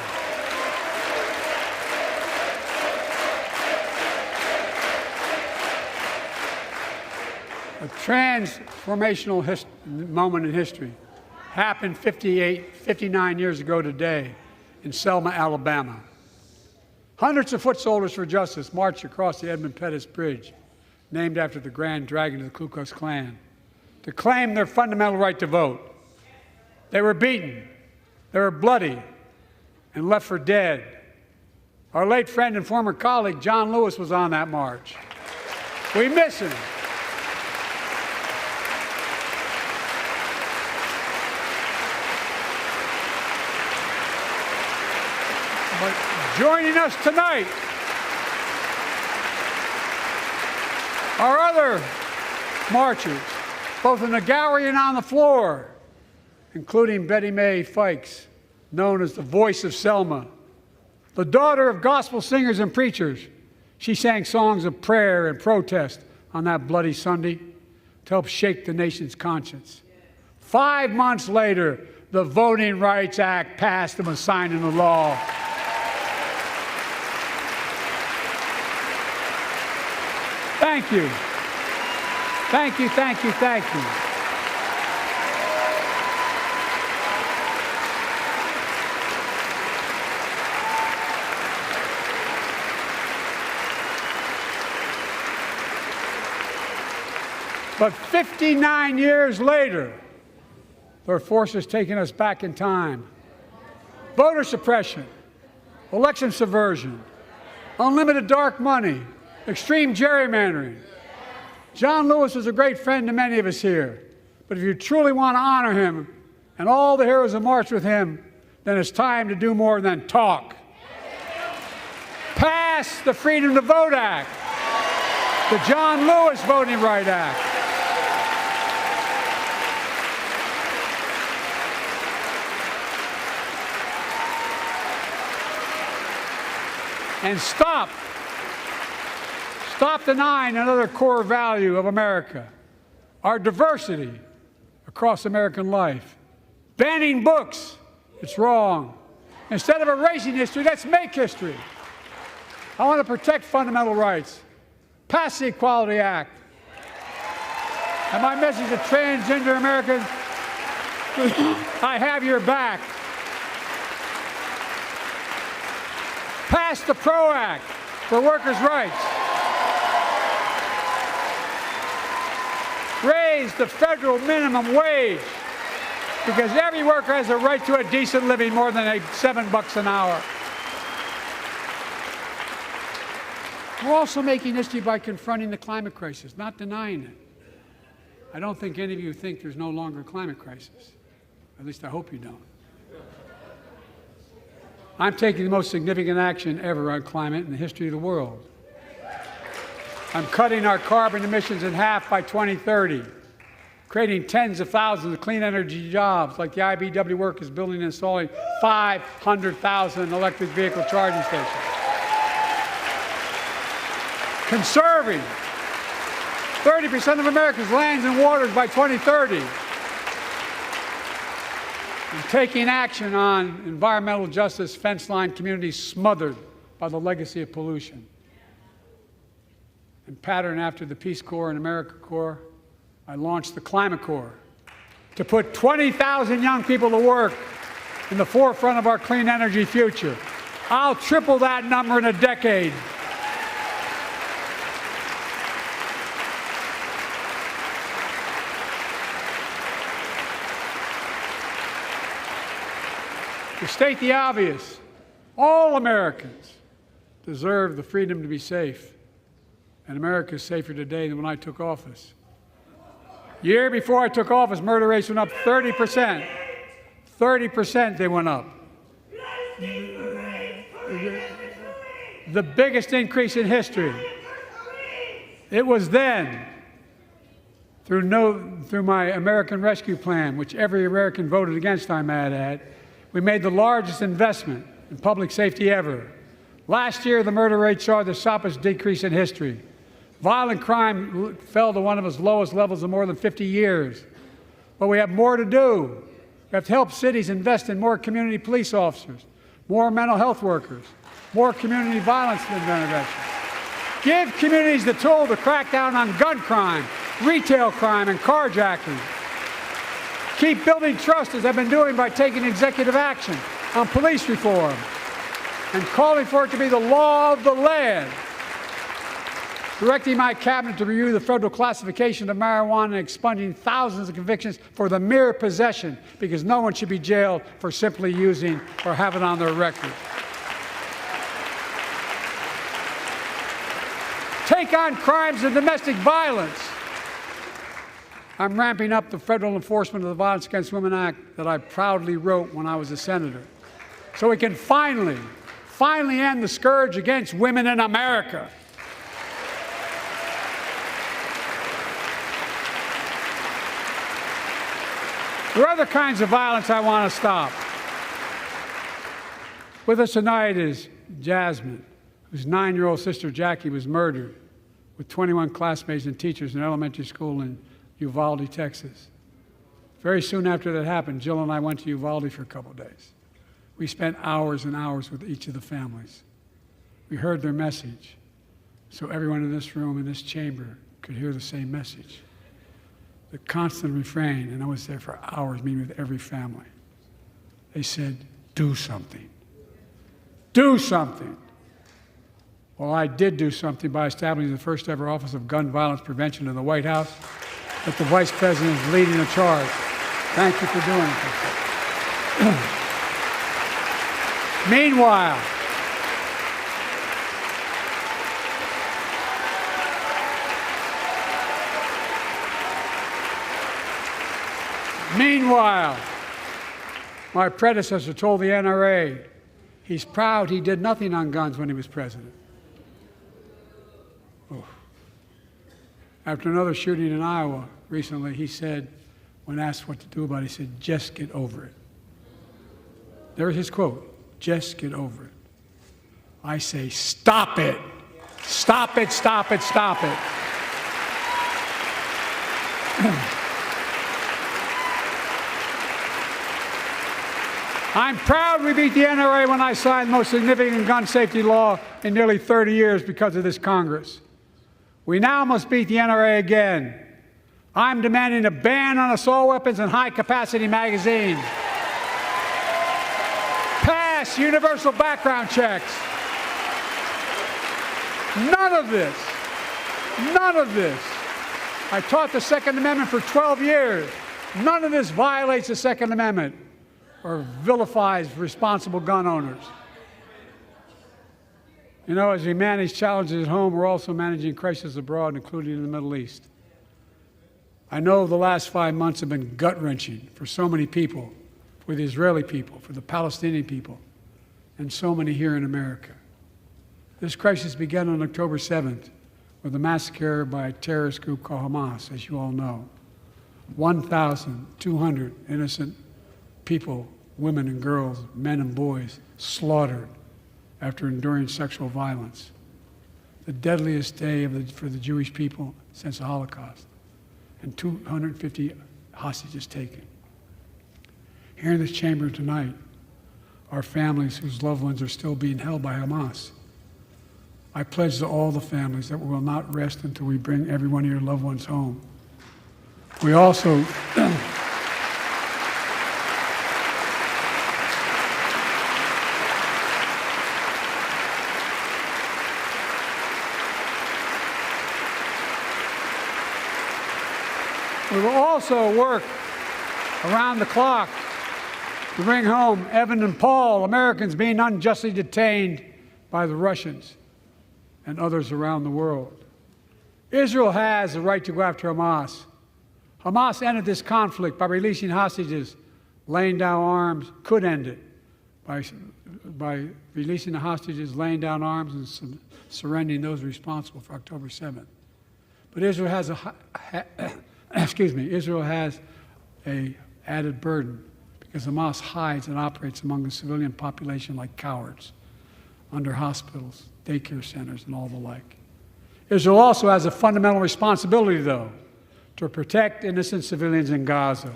A transformational moment in history happened 59 years ago today in Selma, Alabama. Hundreds of foot soldiers for justice marched across the Edmund Pettus Bridge, named after the Grand Dragon of the Ku Klux Klan, to claim their fundamental right to vote. They were beaten, they were bloody, and left for dead. Our late friend and former colleague, John Lewis, was on that march. We miss him. But joining us tonight are other marchers, both in the gallery and on the floor, including Betty Mae Fikes, known as the voice of Selma. The daughter of gospel singers and preachers, she sang songs of prayer and protest on that bloody Sunday to help shake the nation's conscience. 5 months later, the Voting Rights Act passed and was signed into law. Thank you. Thank you, thank you, thank you. But 59 years later, there are forces taking us back in time. Voter suppression, election subversion, unlimited dark money, extreme gerrymandering. John Lewis was a great friend to many of us here. But if you truly want to honor him and all the heroes who marched with him, then it's time to do more than talk. Pass the Freedom to Vote Act, the John Lewis Voting Right Act. And stop denying another core value of America, our diversity across American life. Banning books, it's wrong. Instead of erasing history, let's make history. I want to protect fundamental rights. Pass the Equality Act. And my message to transgender Americans, I have your back. Pass the PRO Act for workers' rights. Raise the federal minimum wage, because every worker has a right to a decent living more than $7 an hour. We're also making history by confronting the climate crisis, not denying it. I don't think any of you think there's no longer a climate crisis. At least I hope you don't. I'm taking the most significant action ever on climate in the history of the world. I'm cutting our carbon emissions in half by 2030, creating tens of thousands of clean energy jobs, like the IBEW work is building and installing 500,000 electric vehicle charging stations. Conserving 30% of America's lands and waters by 2030. And taking action on environmental justice fence line communities smothered by the legacy of pollution. And patterned after the Peace Corps and AmeriCorps, I launched the Climate Corps to put 20,000 young people to work in the forefront of our clean energy future. I'll triple that number in a decade. To state the obvious, all Americans deserve the freedom to be safe. And America is safer today than when I took office. Year before I took office, murder rates went up 30%. 30% they went up. The biggest increase in history. It was then, through my American Rescue Plan, which every American voted against, I might add, we made the largest investment in public safety ever. Last year, the murder rate saw the sharpest decrease in history. Violent crime fell to one of its lowest levels in more than 50 years. But we have more to do. We have to help cities invest in more community police officers, more mental health workers, more community violence intervention. Give communities the tool to crack down on gun crime, retail crime, and carjacking. Keep building trust, as I've been doing by taking executive action on police reform and calling for it to be the law of the land. Directing my cabinet to review the federal classification of marijuana and expunging thousands of convictions for the mere possession, because no one should be jailed for simply using or having on their record. Take on crimes of domestic violence. I'm ramping up the federal enforcement of the Violence Against Women Act that I proudly wrote when I was a senator, so we can finally end the scourge against women in America. There are other kinds of violence I want to stop. With us tonight is Jasmine, whose 9-year-old sister Jackie was murdered with 21 classmates and teachers in an elementary school in Uvalde, Texas. Very soon after that happened, Jill and I went to Uvalde for a couple of days. We spent hours and hours with each of the families. We heard their message, so everyone in this room, in this chamber, could hear the same message. the constant refrain, and I was there for hours meeting with every family. They said, do something. Do something. Well, I did do something by establishing the first ever Office of Gun Violence Prevention in the White House, that the Vice President is leading the charge. Thank you for doing it. Meanwhile, my predecessor told the NRA he's proud he did nothing on guns when he was president. Oh. After another shooting in Iowa recently, he said, when asked what to do about it, he said, just get over it. There's his quote, just get over it. I say, stop it. Stop it, stop it, stop it. I'm proud we beat the NRA when I signed the most significant gun safety law in nearly 30 years because of this Congress. We now must beat the NRA again. I'm demanding a ban on assault weapons and high-capacity magazines. Pass universal background checks. None of this. I taught the Second Amendment for 12 years. None of this violates the Second Amendment or vilifies responsible gun owners. You know, as we manage challenges at home, we're also managing crises abroad, including in the Middle East. I know the last 5 months have been gut-wrenching for so many people, for the Israeli people, for the Palestinian people, and so many here in America. This crisis began on October 7th with a massacre by a terrorist group called Hamas, as you all know. 1,200 innocent people, women and girls, men and boys, slaughtered after enduring sexual violence. The deadliest day for the Jewish people since the Holocaust, and 250 hostages taken. Here in this chamber tonight are families whose loved ones are still being held by Hamas. I pledge to all the families that we will not rest until we bring every one of your loved ones home. We also We will also work around the clock to bring home Evan and Paul, Americans being unjustly detained by the Russians and others around the world. Israel has the right to go after Hamas. Hamas ended this conflict by releasing hostages, laying down arms, could end it by releasing the hostages, laying down arms, and surrendering those responsible for October 7th. But Israel has Israel has an added burden because Hamas hides and operates among the civilian population like cowards, under hospitals, daycare centers, and all the like. Israel also has a fundamental responsibility, though, to protect innocent civilians in Gaza.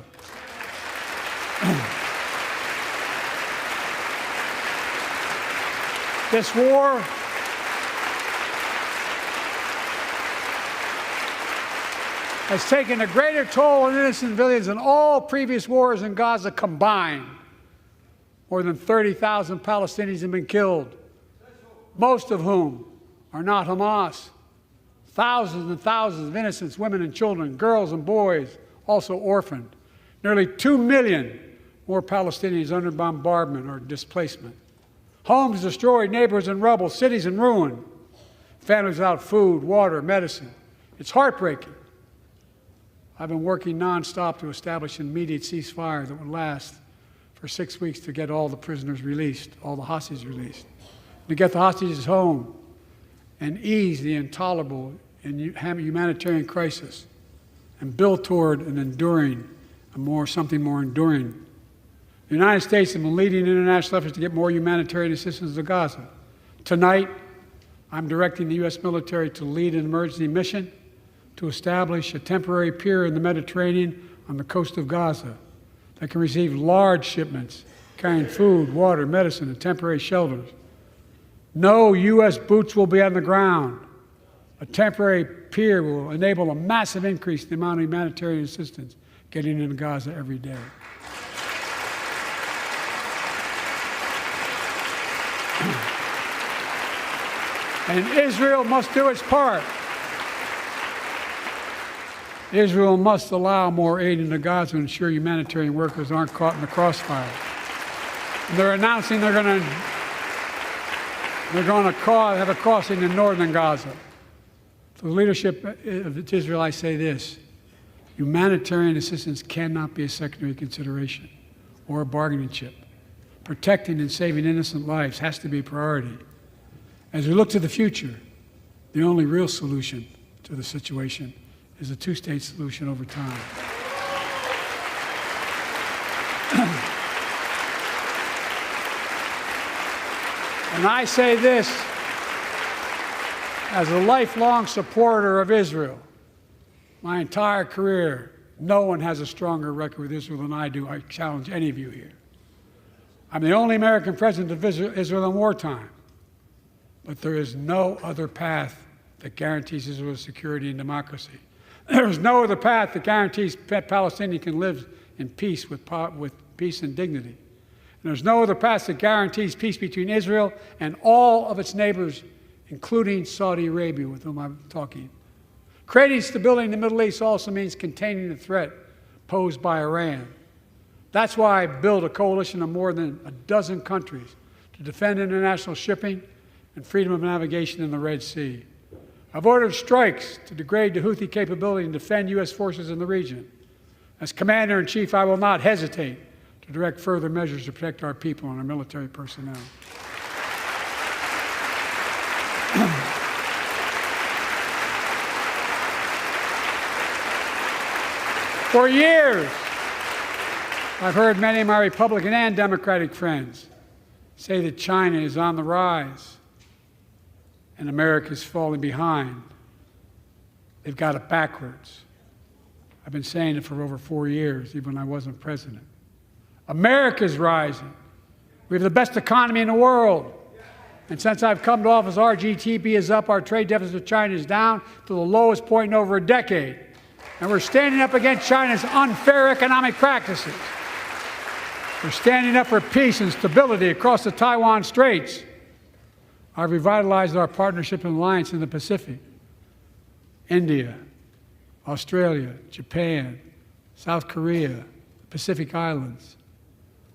This war has taken a greater toll on innocent civilians than all previous wars in Gaza combined. More than 30,000 Palestinians have been killed, most of whom are not Hamas. Thousands and thousands of innocent women and children, girls and boys, also orphaned. Nearly 2 million more Palestinians under bombardment or displacement. Homes destroyed, neighborhoods in rubble, cities in ruin. Families without food, water, medicine. It's heartbreaking. I've been working nonstop to establish an immediate ceasefire that would last for 6 weeks to get all the prisoners released, all the hostages released, to get the hostages home and ease the intolerable humanitarian crisis and build toward an enduring, something more enduring. The United States has been leading international efforts to get more humanitarian assistance to Gaza. Tonight, I'm directing the U.S. military to lead an emergency mission to establish a temporary pier in the Mediterranean on the coast of Gaza that can receive large shipments carrying food, water, medicine, and temporary shelters. No U.S. boots will be on the ground. A temporary pier will enable a massive increase in the amount of humanitarian assistance getting into Gaza every day. And Israel must do its part. Israel must allow more aid into Gaza to ensure humanitarian workers aren't caught in the crossfire. And they're announcing they're going to have a crossing in northern Gaza. To the leadership of Israel, I say this: humanitarian assistance cannot be a secondary consideration or a bargaining chip. Protecting and saving innocent lives has to be a priority. As we look to the future, the only real solution to the situation is a two-state solution over time. And I say this as a lifelong supporter of Israel. My entire career, no one has a stronger record with Israel than I do. I challenge any of you here. I'm the only American president of Israel in wartime. But there is no other path that guarantees Israel's security and democracy. There is no other path that guarantees Palestinians can live in peace with peace and dignity. And there's no other path that guarantees peace between Israel and all of its neighbors, including Saudi Arabia, with whom I'm talking. Creating stability in the Middle East also means containing the threat posed by Iran. That's why I built a coalition of more than a dozen countries to defend international shipping and freedom of navigation in the Red Sea. I've ordered strikes to degrade the Houthi capability and defend U.S. forces in the region. As Commander-in-Chief, I will not hesitate to direct further measures to protect our people and our military personnel. For years, I've heard many of my Republican and Democratic friends say that China is on the rise and America is falling behind. They've got it backwards. I've been saying it for over 4 years, even when I wasn't president. America's rising. We have the best economy in the world. And since I've come to office, our GDP is up, our trade deficit with China is down to the lowest point in over a decade. And we're standing up against China's unfair economic practices. We're standing up for peace and stability across the Taiwan Straits. I've revitalized our partnership and alliance in the Pacific. India, Australia, Japan, South Korea, the Pacific Islands.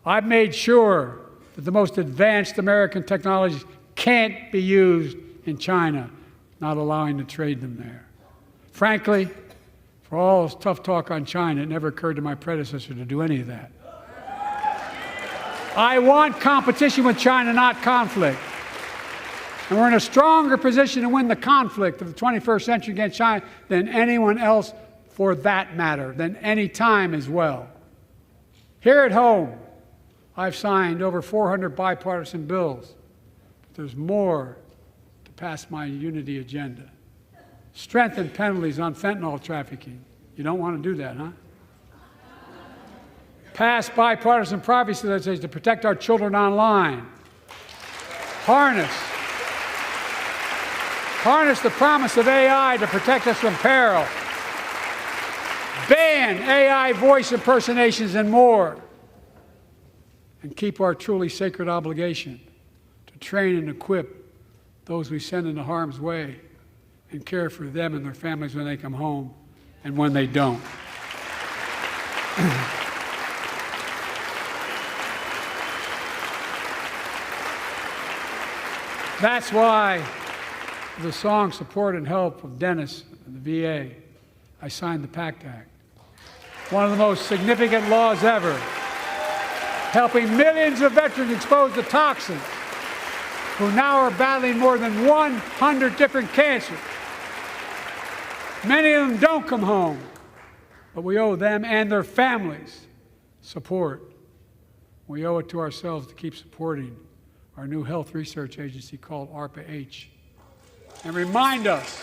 I've made sure that the most advanced American technologies can't be used in China, not allowing to trade them there. Frankly, for all this tough talk on China, it never occurred to my predecessor to do any of that. I want competition with China, not conflict. And we're in a stronger position to win the conflict of the 21st century against China than anyone else, for that matter, than any time as well. Here at home, I've signed over 400 bipartisan bills. But there's more to pass my unity agenda. Strengthen penalties on fentanyl trafficking. You don't want to do that, huh? Pass bipartisan privacy legislation to protect our children online. Harness the promise of AI to protect us from peril. Ban AI voice impersonations and more. And keep our truly sacred obligation to train and equip those we send into harm's way and care for them and their families when they come home and when they don't. That's why the song Support and Help of Dennis and the VA, I signed the PACT Act. One of the most significant laws ever, helping millions of veterans exposed to toxins who now are battling more than 100 different cancers. Many of them don't come home, but we owe them and their families support. We owe it to ourselves to keep supporting our new health research agency called ARPA-H. And remind us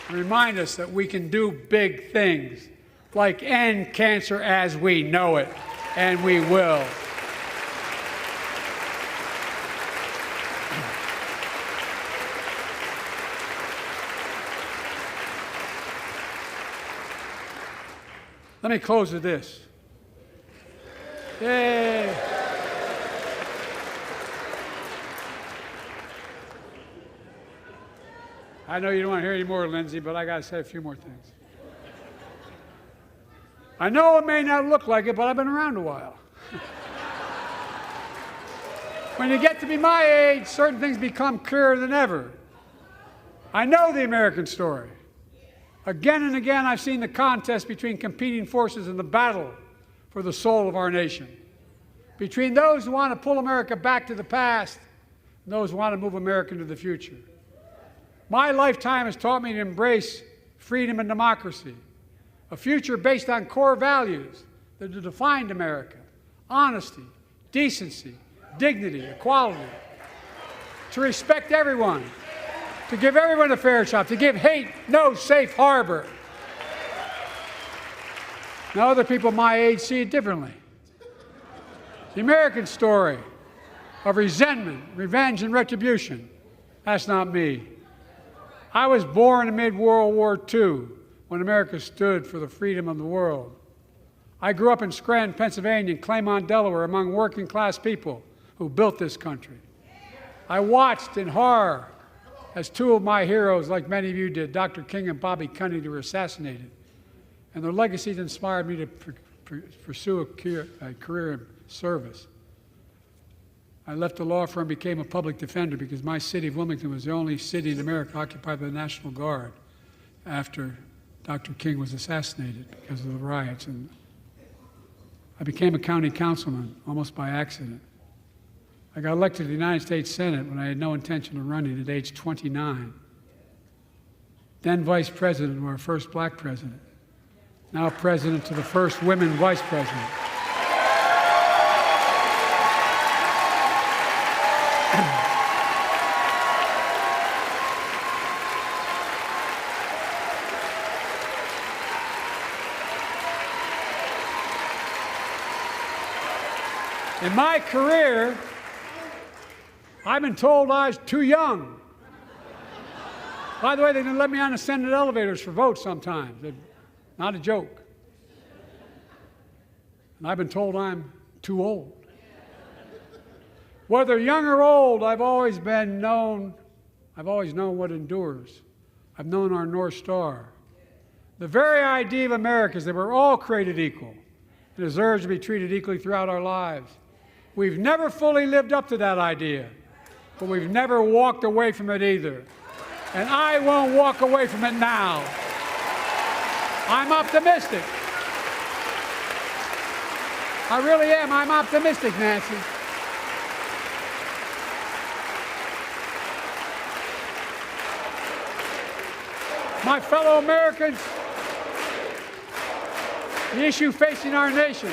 that we can do big things, like end cancer as we know it, and we will. Let me close with this. Yay. I know you don't want to hear any more, Lindsay, but I got to say a few more things. I know it may not look like it, but I've been around a while. When you get to be my age, certain things become clearer than ever. I know the American story. Again and again, I've seen the contest between competing forces in the battle for the soul of our nation, between those who want to pull America back to the past and those who want to move America into the future. My lifetime has taught me to embrace freedom and democracy, a future based on core values that have defined America: honesty, decency, dignity, equality, to respect everyone, to give everyone a fair shot, to give hate no safe harbor. Now, other people my age see it differently. The American story of resentment, revenge, and retribution, that's not me. I was born amid World War II when America stood for the freedom of the world. I grew up in Scranton, Pennsylvania, and Claymont, Delaware, among working-class people who built this country. I watched in horror as two of my heroes, like many of you did, Dr. King and Bobby Kennedy, were assassinated. And their legacies inspired me to pursue a career in service. I left the law firm and became a public defender because my city of Wilmington was the only city in America occupied by the National Guard after Dr. King was assassinated because of the riots. And I became a county councilman almost by accident. I got elected to the United States Senate when I had no intention of running at age 29. Then vice president to our first black president. Now president to the first women vice president. In my career, I've been told I was too young. By the way, they didn't let me on the Senate elevators for votes sometimes. Not a joke. And I've been told I'm too old. Whether young or old, I've always known what endures. I've known our North Star. The very idea of America is that we're all created equal and deserve to be treated equally throughout our lives. We've never fully lived up to that idea, but we've never walked away from it either. And I won't walk away from it now. I'm optimistic. I really am. I'm optimistic, Nancy. My fellow Americans, the issue facing our nation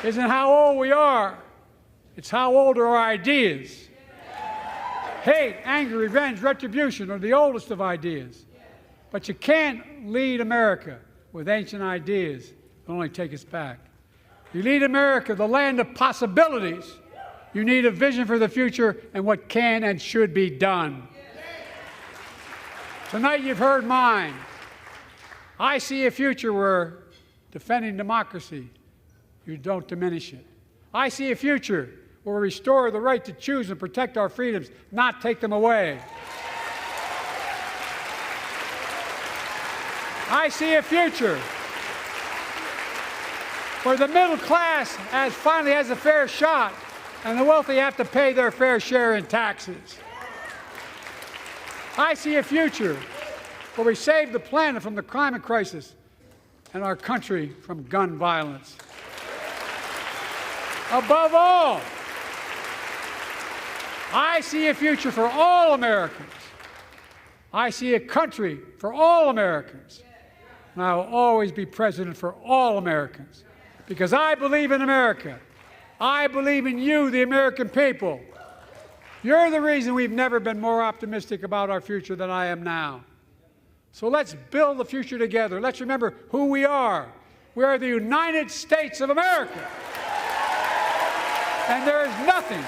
isn't how old we are, it's how old are our ideas. Hate, anger, revenge, retribution are the oldest of ideas. But you can't lead America with ancient ideas that only take us back. You lead America, the land of possibilities. You need a vision for the future and what can and should be done. Tonight you've heard mine. I see a future where defending democracy, you don't diminish it. I see a future where we restore the right to choose and protect our freedoms, not take them away. I see a future where the middle class finally has a fair shot and the wealthy have to pay their fair share in taxes. I see a future where we save the planet from the climate crisis and our country from gun violence. Above all, I see a future for all Americans. I see a country for all Americans. And I will always be president for all Americans because I believe in America. I believe in you, the American people. You're the reason we've never been more optimistic about our future than I am now. So let's build the future together. Let's remember who we are. We are the United States of America. And there is nothing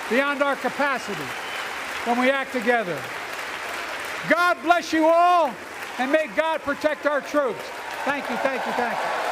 beyond our capacity when we act together. God bless you all. And may God protect our troops. Thank you, thank you, thank you.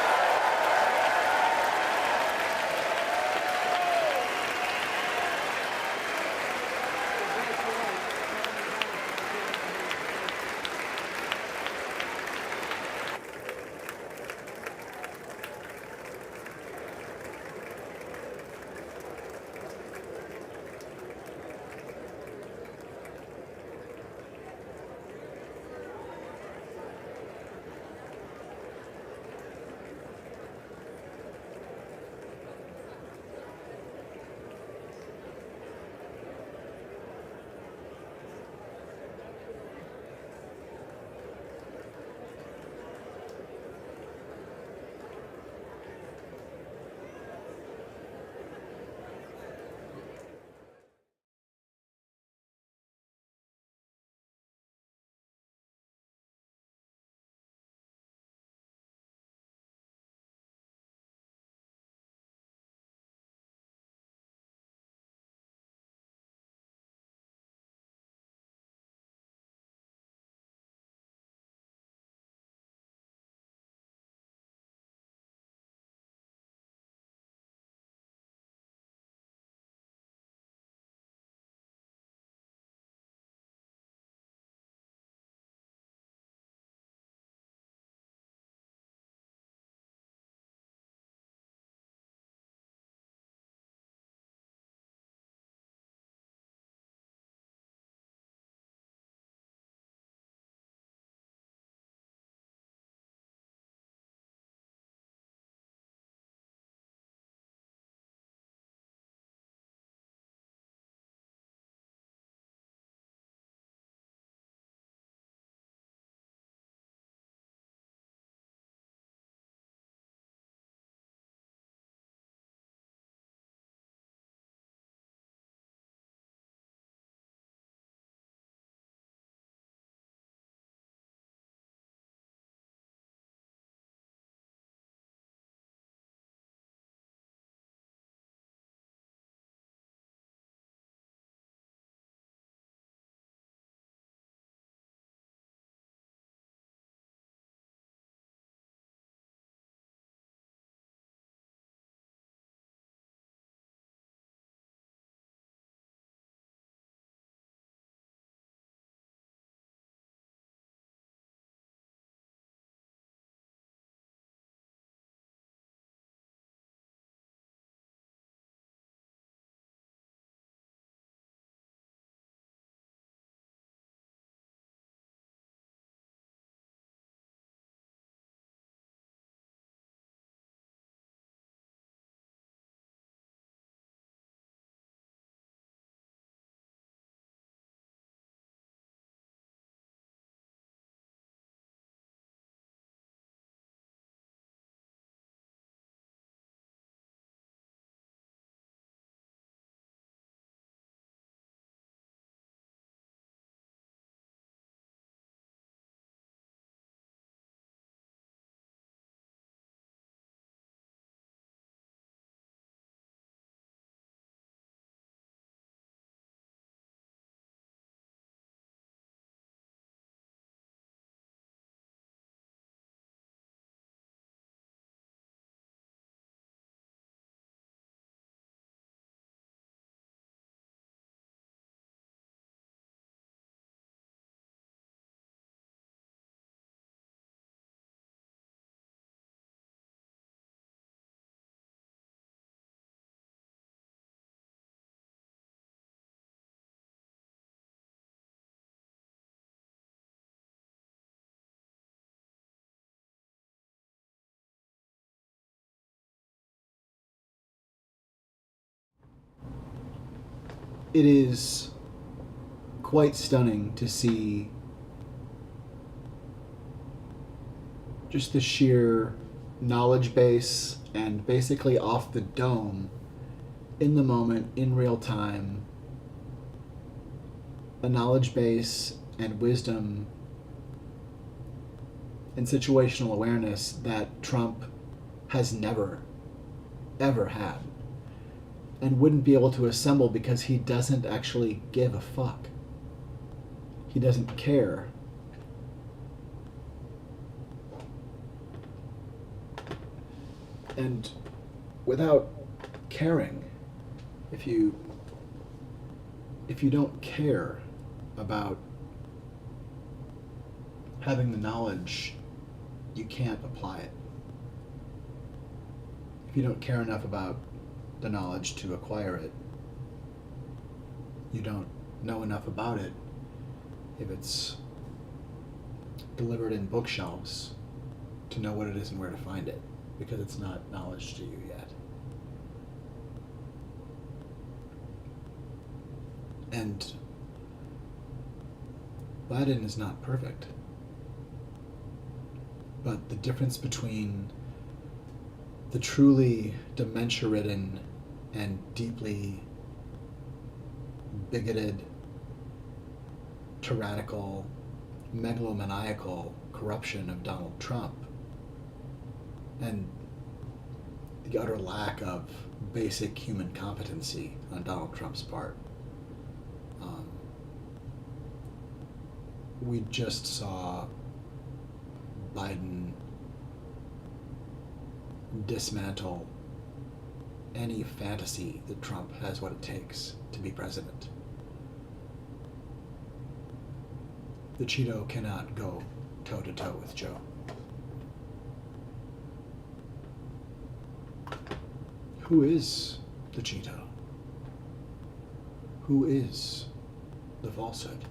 It is quite stunning to see just the sheer knowledge base and basically off the dome, in the moment, in real time, a knowledge base and wisdom and situational awareness that Trump has never, ever had, and wouldn't be able to assemble because he doesn't actually give a fuck. He doesn't care. And without caring, if you don't care about having the knowledge, you can't apply it. If you don't care enough about the knowledge to acquire it, you don't know enough about it if it's delivered in bookshelves to know what it is and where to find it, because it's not knowledge to you yet. And Biden is not perfect. But the difference between the truly dementia-ridden and deeply bigoted, tyrannical, megalomaniacal corruption of Donald Trump and the utter lack of basic human competency on Donald Trump's part. We just saw Biden dismantle any fantasy that Trump has what it takes to be president. The Cheeto cannot go toe-to-toe with Joe. Who is the Cheeto? Who is the falsehood?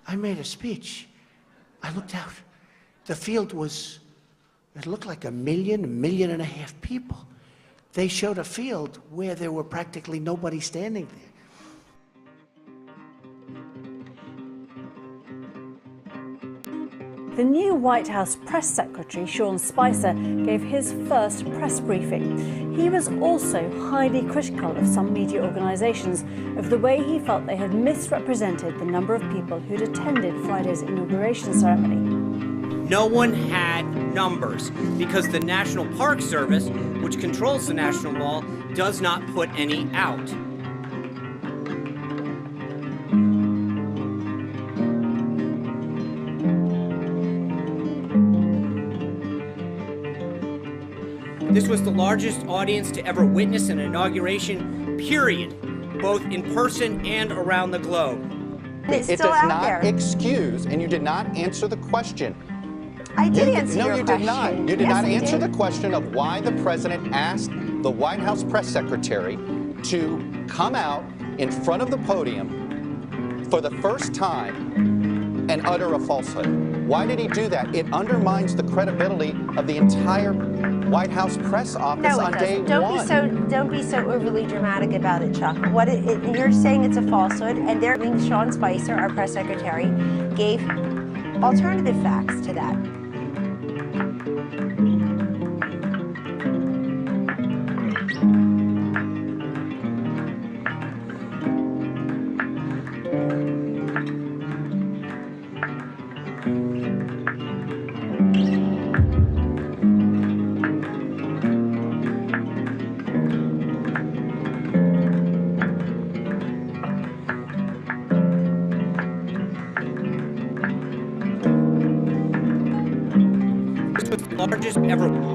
I made a speech. I looked out. The field it looked like 1 million, 1.5 million people. They showed a field where there were practically nobody standing there. The new White House press secretary, Sean Spicer, gave his first press briefing. He was also highly critical of some media organisations of the way he felt they had misrepresented the number of people who'd attended Friday's inauguration ceremony. No one had numbers because the National Park Service, which controls the National Mall, does not put any out. This was the largest audience to ever witness an inauguration, period, both in person and around the globe. It does not excuse, and you did not answer the question. I did answer your question. No, you did not. You did not answer the question of why the president asked the White House press secretary to come out in front of the podium for the first time and utter a falsehood. Why did he do that? It undermines the credibility of the entire White House press office on day one. Don't be so overly dramatic about it, Chuck. You're saying it's a falsehood, and Sean Spicer, our press secretary, gave alternative facts to that. Largest ever.